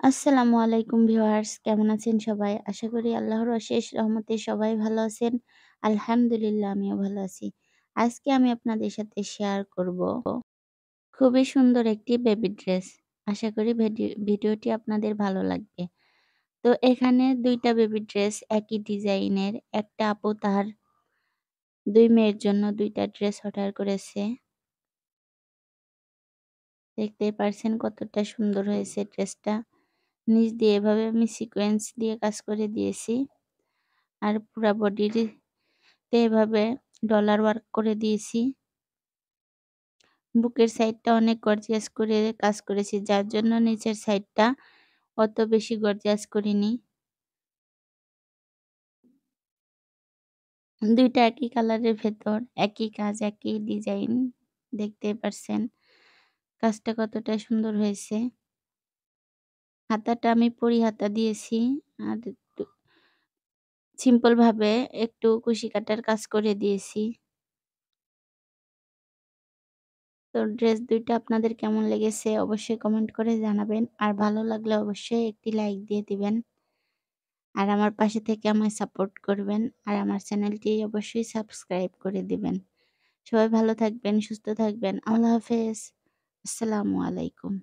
আসসালামু আলাইকুম ভিউয়ার্স, কেমন আছেন সবাই? আশা করি আল্লাহর অশেষ রহমতে সবাই ভালো আছেন। আলহামদুলিল্লাহ আমিও ভালো আছি। আজকে আমি আপনাদের সাথে শেয়ার করব খুবই সুন্দর একটি বেবি ড্রেস। আশা করি ভিডিওটি আপনাদের ভালো লাগবে। তো এখানে ২ টা বেবি ড্রেস একই ডিজাইনের। একটা আপু তার ২ মেয়ের জন্য ২ টা ড্রেস অর্ডার করেছে। দেখতেই পারছেন কতটা সুন্দর হয়েছে ড্রেসটা। নিচ দিয়ে এভাবে আমি সিকোয়েন্স দিয়ে কাজ করে দিয়েছি। আর পুরা বডিতে এভাবে ডলার ওয়ার্ক করে দিয়েছি। বুকের সাইডটা অনেক গর্জিয়াস করে কাজ করেছি, যার জন্য নিচের সাইডটা অত বেশি গর্জিয়াস করিনি। ২ টা একই কালারের ভেতর, একই কাজ, একই ডিজাইন। দেখতেই পারছেন কাজটা কতটা সুন্দর হয়েছে। হাতাটা আমি পরি হাতা দিয়েছি। আর একটু সিম্পল ভাবে একটু কুশি কাটার কাজ করে দিয়েছি। তো ড্রেস ২ টা আপনাদের কেমন লেগেছে অবশ্যই কমেন্ট করে জানাবেন। আর ভালো লাগলে অবশ্যই একটি লাইক দিয়ে দিবেন। আর আমার পাশে থেকে আমায় সাপোর্ট করবেন। আর আমার চ্যানেলটি অবশ্যই সাবস্ক্রাইব করে দিবেন। সবাই ভালো থাকবেন, সুস্থ থাকবেন। আল্লাহ হাফেজ। আসসালামু আলাইকুম।